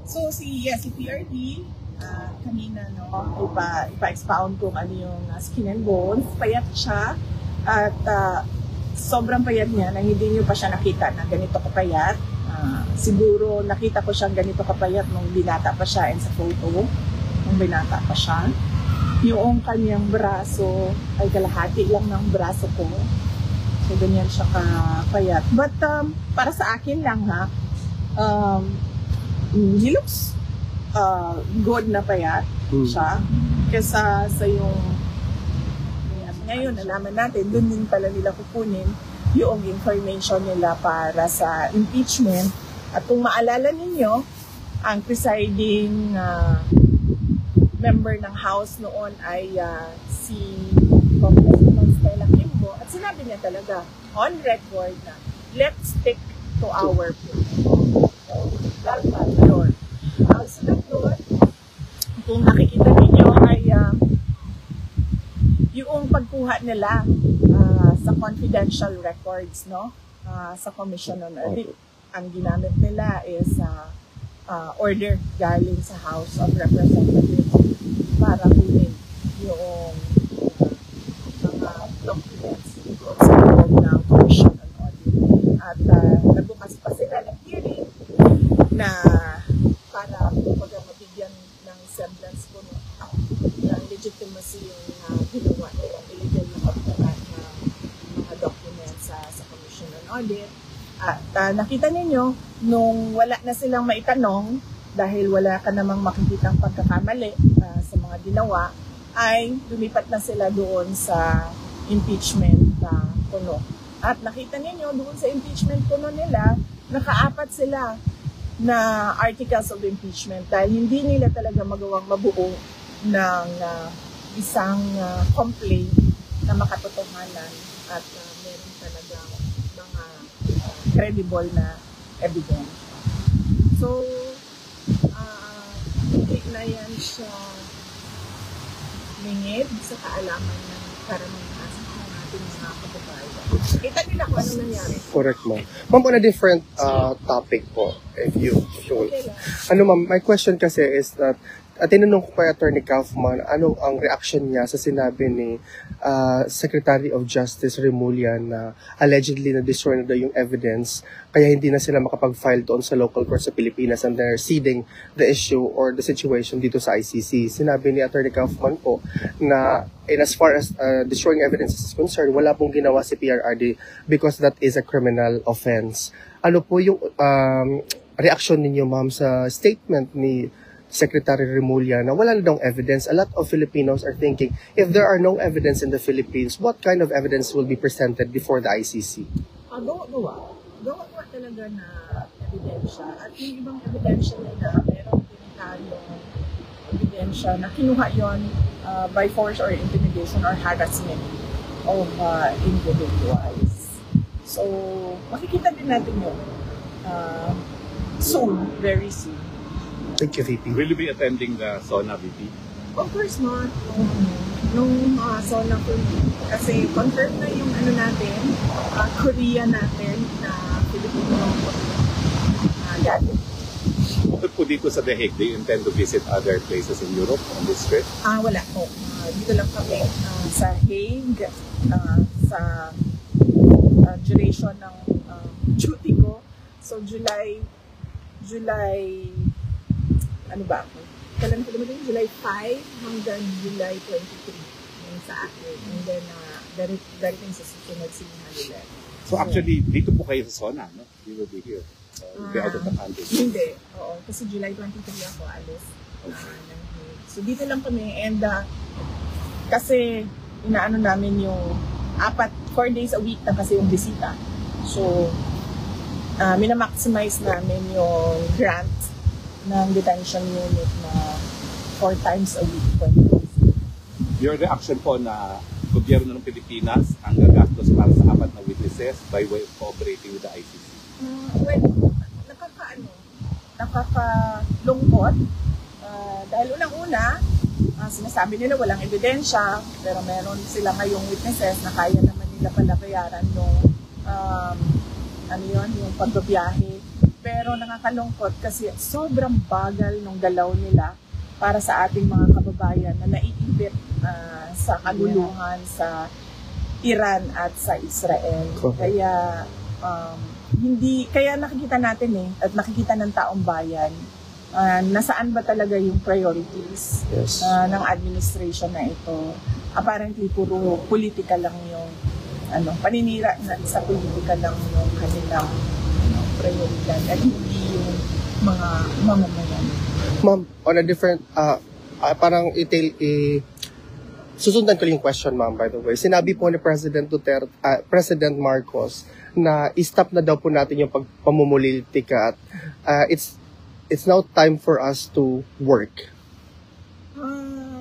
So si PRD, kanina ipa-expound kung ano yung skin and bones. Payat siya at sobrang payat niya na hindi niyo pa siya nakita na ganito kapayat. Siguro nakita ko siyang ganito kapayat nung binata pa siya and sa photo, nung binata pa siya. Yung kanyang braso ay kalahati lang ng braso ko. So ganyan siya kapayat. But para sa akin lang he looks good na payat siya kesa sa yung ngayon nalaman natin dun din pala nila kukunin yung information nila para sa impeachment. At kung maalala ninyo, ang presiding member ng House noon ay si Congresswoman Stella Kimbo, at sinabi niya talaga on record na let's stick to our plan. Dapat yun. Ang sunod doon, kung nakikita ninyo ay yung pagkuha nila sa confidential records, no? Sa Commission on Audit. Ang ginamit nila is order galing sa House of Representatives para kunin yung mga documents sa loob ng Commission on Audit. At nagbukas pa sila ng hearing na para mabigyan ng semblance ko ng legitimacy yung ginawa nilang illegal na pagkakat ng mga documents sa Commission on Audit. At nakita ninyo, nung wala na silang maitanong, dahil wala ka namang makikitang pagkakamali sa mga ginawa, ay lumipat na sila doon sa impeachment kuno. At nakita ninyo, doon sa impeachment kuno nila, nakaapat sila na articles of impeachment dahil hindi nila talaga magawang mabuo ng isang complaint na makatotohanan at meron talagang mga credible na evidence. So, hindi na yan siya lingid sa kaalaman ng karamihan ng ating mga kababayan. Kita nila kung ano nangyari. Correct, ma'am. Ma'am, on a different topic po, if you will. Okay lang. Ano, ma'am, my question kasi is that, tinanong ko kay Attorney Kaufman, ano ang reaction niya sa sinabi ni Secretary of Justice Remulla na allegedly na-destroy na daw yung evidence, kaya hindi na sila makapag-file doon sa local court sa Pilipinas and they're ceding the issue or the situation dito sa ICC. Sinabi ni Attorney Kaufman po na as far as destroying evidence is concerned, wala pong ginawa si PRRD because that is a criminal offense. Ano po yung reaction ninyo, ma'am, sa statement ni Secretary Remulla na wala na daw evidence? A lot of Filipinos are thinking, if there are no evidence in the Philippines, what kind of evidence will be presented before the ICC? Gawa talaga na ebidensya. At yung ibang ebidensya nila, meron din tayong ebidensya na kinuha yon by force or intimidation or harassment of individuals. So, makikita din natin yun soon, very soon. Thank you, VP. Will you be attending the SONA, VP? Of course not. Nung SONA ko, kasi confirm na yung ano natin, Korea natin na Filipino dati. Bukod po dito sa The Hague, do you intend to visit other places in Europe on this trip? Wala po. Dito lang kami sa Hague, sa duration ng duty ko. So July ano ba ako? Kailan ko naman July 5 hanggang July 23 yung sa akin. And then, darating sa susunod si Manila. So actually, dito po kayo sa SONA, no? You will be here. You'll be out of the country. Hindi. Oo. Kasi July 23 ako alis. So dito lang kami. And kasi inaano namin yung 4 days a week na kasi yung bisita. So, minamaximize namin yung grant ng detention unit na 4 times a week. Your reaction po na gobyerno ng Pilipinas ang gagastos para sa 4 na witnesses by way of cooperating with the ICC? Well, nakakalungkot. Dahil unang-una, sinasabi nila walang ebidensya, pero meron sila ngayong witnesses na kaya naman nila pala bayaran yung yung pagbabiyahe pero nakakalungkot kasi sobrang bagal ng galaw nila para sa ating mga kababayan na naiipit sa kaguluhan sa Iran at sa Israel. Kaya kaya nakikita natin at nakikita ng taong bayan nasaan ba talaga yung priorities ng administration na ito. Apparently puro politika lang yung paninira sa politika lang yung kanilang prioridad at hindi yung mga mamamayan. Ma'am, on a different parang susundan ko yung question, ma'am, by the way. Sinabi po ni President President Marcos na i-stop na daw po natin yung pagpamumulitika at it's now time for us to work.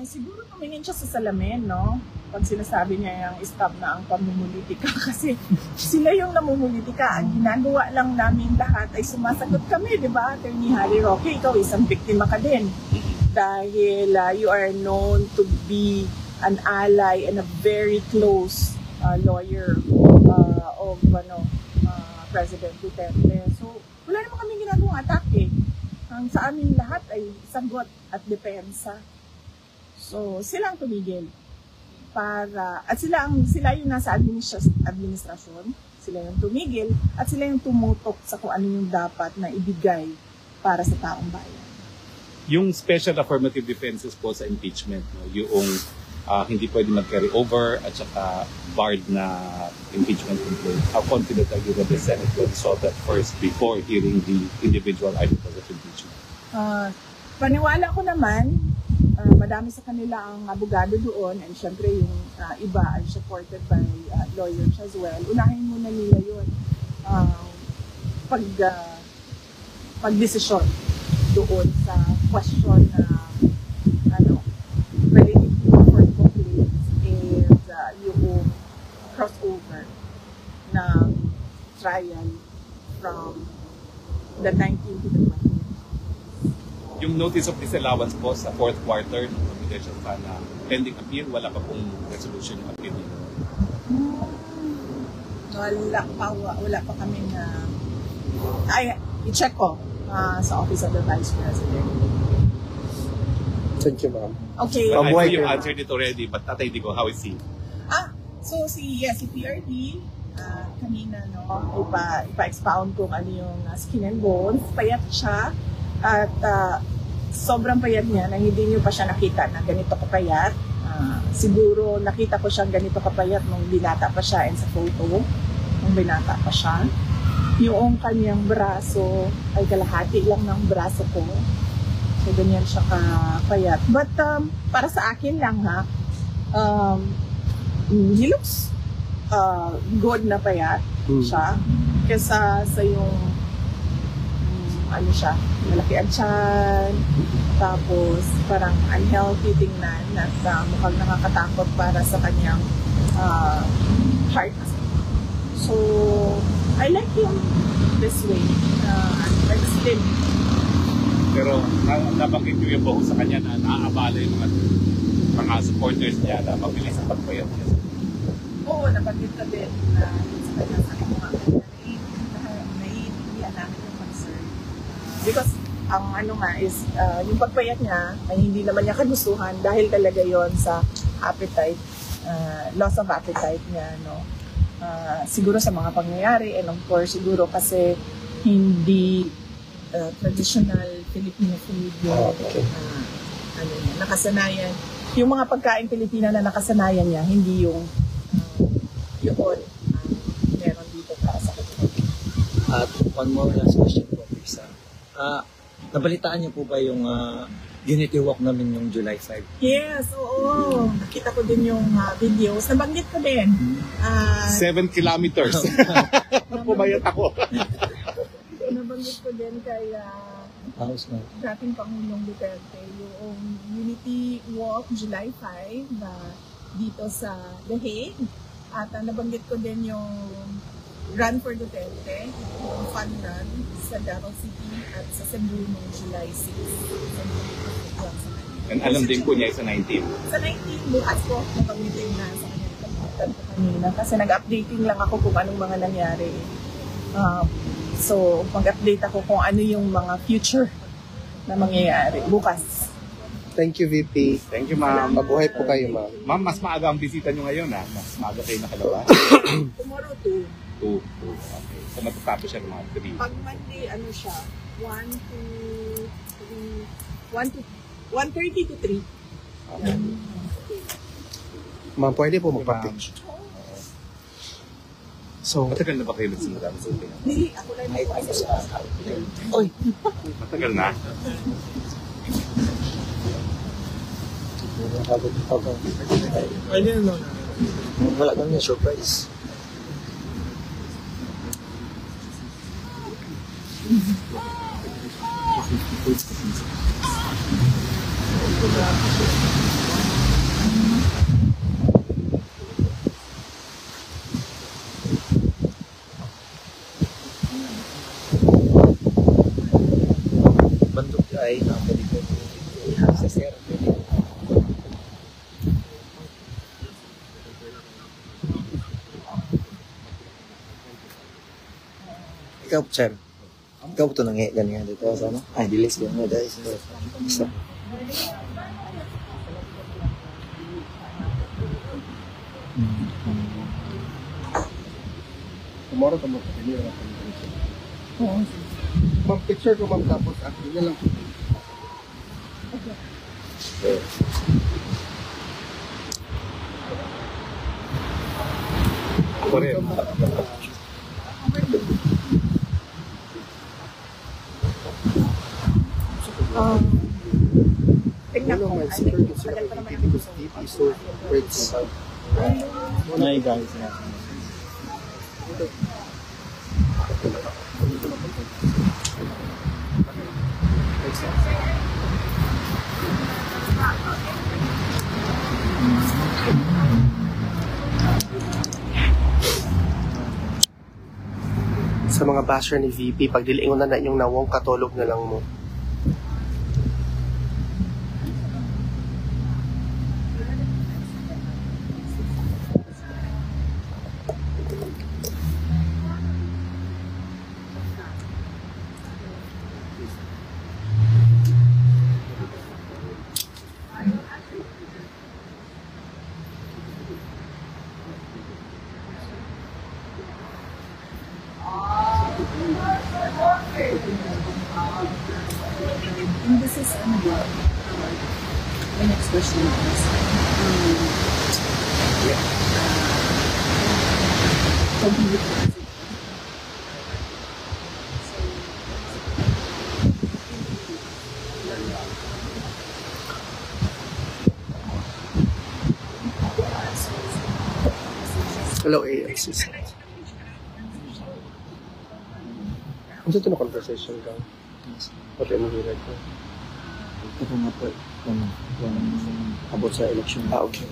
Siguro tumingin siya sa salamin, no? Pag sinasabi niya yung stop na ang pamumulitika kasi sila yung namumulitika. Ang ginagawa lang namin lahat ay sumasagot kami, di ba? Attorney Harry Roque, ikaw isang biktima ka din. Dahil you are known to be an ally and a very close lawyer of President Duterte. So, wala naman kami ginagawang atake. Ang sa amin lahat ay sagot at depensa. So, sila ang tumigil. At sila yung nasa administrasyon, sila yung tumigil, at sila yung tumutok sa kung ano yung dapat na ibigay para sa taong bayan. Yung special affirmative defenses po sa impeachment, yung hindi pwede mag-carry over at saka barred na impeachment complaint. How confident are you that the Senate will solve that first before hearing the individual articles of impeachment? Paniwala ko naman, madami sa kanila ang abogado doon and syempre yung iba ay supported by lawyers as well. Unahin muna nila yun pag-desisyon doon sa question na related to court complaints is yung crossover na trial from the 19th to the 20th. Yung notice of disallowance po sa fourth quarter ng confidential fund na pending appeal, wala pa pong resolution ng appeal. Wala pa kami na i-check ko sa Office of the Vice President. Thank you, ma'am. Okay. I know you answered it already, but Tatay Digo, how is he? So si PRD, kanina ipa-expound kung ano yung skin and bones. Payat siya at sobrang payat niya na hindi niyo pa siya nakita na ganito kapayat. Siguro nakita ko siyang ganito kapayat nung binata pa siya and sa photo nung binata pa siya. Yung kanyang braso ay kalahati lang ng braso ko. So ganyan siya kapayat. But para sa akin lang he looks good na payat siya kesa sa yung malaki ang tiyan, tapos parang unhealthy tingnan at mukhang nakakatakot para sa kanyang heart. So, I like him this way, like slim. Pero nabanggit nyo yung baho sa kanya na naaabala yung mga supporters niya na mabilis ang pagpayat niya. Oo, nabanggit ka din na sa kanya sa mga naiintindihan namin yung concern. Because ang is yung pagpayat niya ay hindi naman niya kagustuhan dahil talaga yon sa appetite, loss of appetite niya, no? Siguro sa mga pangyayari and of course siguro kasi hindi traditional Filipino food yung nakasanayan. Yung mga pagkain Pilipina na nakasanayan niya, hindi yung meron dito para sa kanya. At one more last question po, Lisa. Nabalitaan niyo po ba yung unity walk namin yung July 5? Yes, oo. Nakita ko din yung videos. Nabanggit ko din. 7 kilometers. Pumayat ako. Nabanggit ko din kay dating Pangulong Duterte yung Unity Walk July 5 dito sa The Hague. At nabanggit ko din yung Run for Duterte, yung fun run sa Davao City at sa Cebu noong July 6. And alam din po niya sa 19. Sa 19, bukas po, napag-meeting na sa kanya. Nagpuntan ko kanina kasi nag-updating lang ako kung anong mga nangyari. So, mag-update ako kung ano yung mga future na mangyayari bukas. Thank you, VP. Thank you, ma'am. Mabuhay po kayo, ma'am. Ma'am, mas maaga ang bisita nyo ngayon, ha? Mas maaga kayo nakalabas. Tomorrow 2. 2. Okay. So, matatapos siya ng mga 3. Pag Monday, ano siya? 1 to 3. 1:30 to 3. Okay. Ma'am, pwede po magpa-picture. So, Matagal na ba kayo nagsimula? Hindi, ako lang may Oy! Matagal na? Pwede na naman. Wala kami na surprise. Bandok ay nakapali ko. Sa sir. Ikaw, sir. Ikaw po ito ganyan dito sa ano? Ay, dilis ko nga dahil sa isa. tomorrow ka magpapili na kami. Ma'am, picture ko, ma'am, tapos yun na lang. Ako rin. tingnan ko. My secret is your because VP is so great. Hi guys. Sa mga basher ni VP, pag diliingon na yung nawong katulog na lang mo. And this is the next question is Hello, AMC. Ano ito na conversation ka? Pati mo hirag ko. Ito nga po, yung abot sa election. Okay.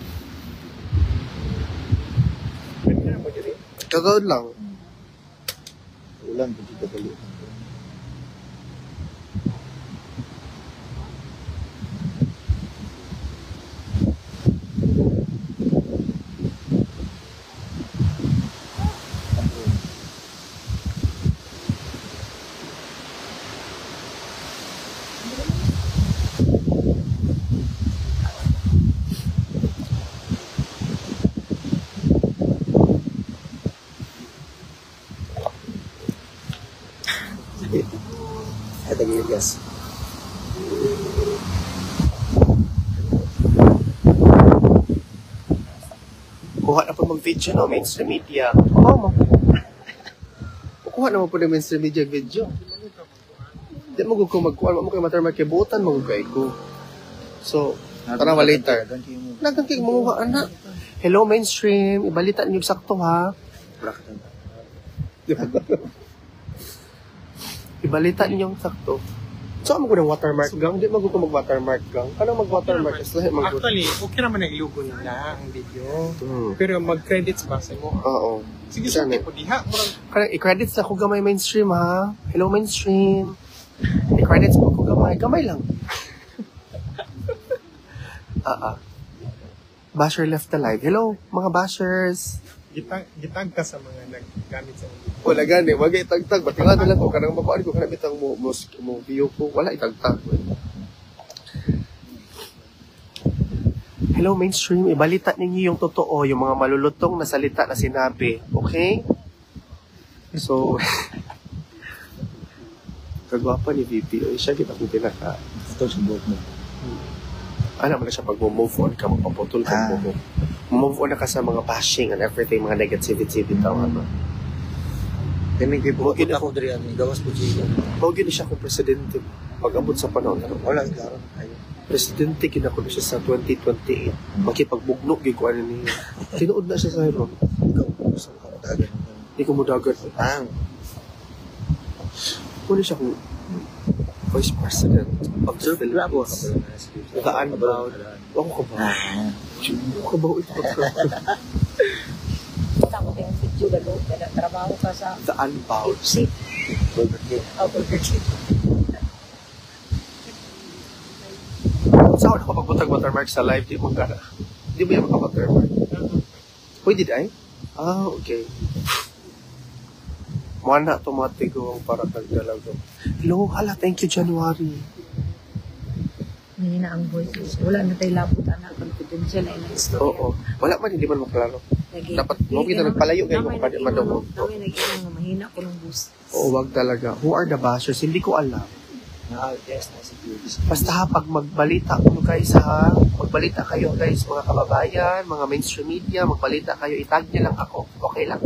Kagawad lang. Ulan, hindi ka balik. Tagilid gas. Kuha na po mag-video no, mainstream media. Oo, mo. Kuha na mo po ng mainstream media video. Di mo ko magkuha, mo kayo matarmar kay buutan, mo kayo ko. So, tara ma later. Nagkakig mo nga, anak. Hello, mainstream. Ibalita niyo sakto, ha? Ibalita niyo sakto. So, mo ko ng watermark gang? Di mo ko mag-watermark gang? Anong mag-watermark? Actually, okay naman ang logo nila, ang video. Pero mag-credits ba sa mo? Oo. Sige, sige po diha. Kaya i-credits na ko gamay mainstream, ha? Hello, mainstream. I-credits mo ko gamay. Gamay lang. Basher left alive. Hello, mga bashers. Gitag ka sa mga naggamit sa video. Wala gani, wag itagtag. Ba't nga nila ko, kanang makuhaan ko, kanang bitang mo view ko, wala itagtag. Hello, mainstream. Ibalita ninyo yung totoo, yung mga malulutong na salita na sinabi. Okay? So, kagwapa ni VP. Siya kita kung pinaka. Ito sa buhok mo. Alam mo na siya, pag move on ka, magpaputol ka mo. Move on na ka sa mga bashing and everything, mga negativity bitaw. Kami kayo po, ako diri ano, gawas po siya. Mawag yun siya kung presidente. Pag-abot sa panahon. Wala, klaro. Ayun. Presidente, kinako na siya sa 2028. Makipagbugno, gikuan niya. Tinuod na siya sa hero. Ikaw, gusto mo kamatagan. Hindi ko mo dagat. Muna siya kung Vice President of the Philippines. The unbound. Ako ka ba? Ako ka ba? Ako yung video na doon, trabaho ka sa The unbound. Burger King. Burger King. Saan ako nakapagbuntag watermark sa live? Di mo gana. Di mo yung makawatermark. Uy, did I? Ah, okay. Mana automatic ko para tagdalago. Hello, hala, thank you, January. Mahina ang voices. Wala na tayo labot, anak. Confidential ay na-story. Oo. Wala man, hindi man maklaro. Dapat, mo kita nagpalayo kayo kung pwede madawag. Naway nag-ilang nga mahina ko ng bus. Oo, wag talaga. Who are the bashers? Hindi ko alam. Yes, na security. Basta ha, pag magbalita ko guys ha, magbalita kayo guys, mga kababayan, mga mainstream media, magbalita kayo, itag niyo lang ako. Okay lang.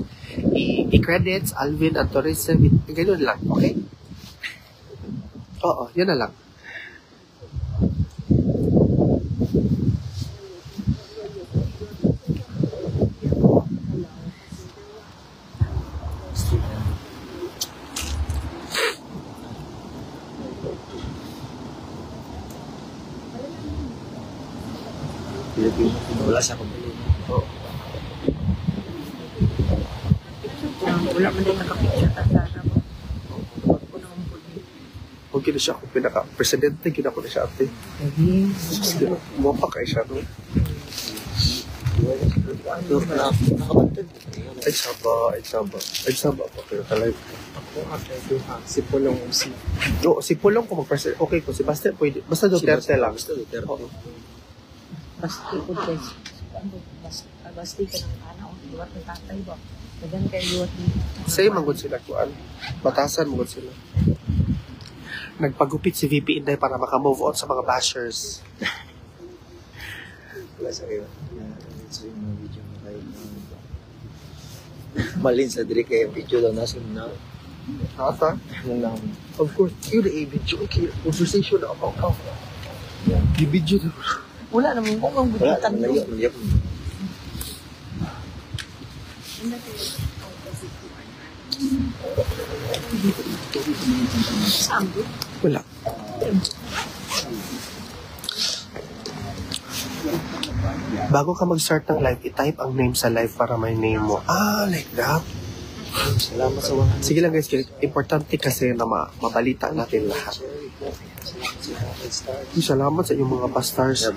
I-credits, Alvin, Antorism, ganoon lang. Okay? Oo, yun na lang. Wala siya kung Wala man din nakapicture at sana mo. Huwag na siya kung pinaka-presidente, kinako na siya ate. Mapa kayo siya, no? nakabantad. Ay, saba pa. Pero talaga. Ako ate, si Pulong si. No, si Pulong kung mag-president, okay po. Si Basta pwede. Basta Duterte lang. Basta Duterte. Basti ko guys. Basti ka ng ano. Iwat ng tatay ba? Dagan kayo iwat ng... Same ang good sila kuan. Batasan mo good sila. Nagpagupit si VP Inday para maka-move on sa mga bashers. Wala sa kayo. So yung mga video na kayo malin sa diri kayo video daw nasa na. Ata? Of course, yun na video. Okay, conversation na about how. Yung video na. Wala naman kung ang Wala, buditan mo. malayo. Sambo. Wala. Bago ka mag-start ng live, i-type ang name sa live para may name mo. Ah, like that? Salamat sa mga. Sige lang guys, importante kasi na mabalita natin lahat. Salamat sa inyong mga bastars.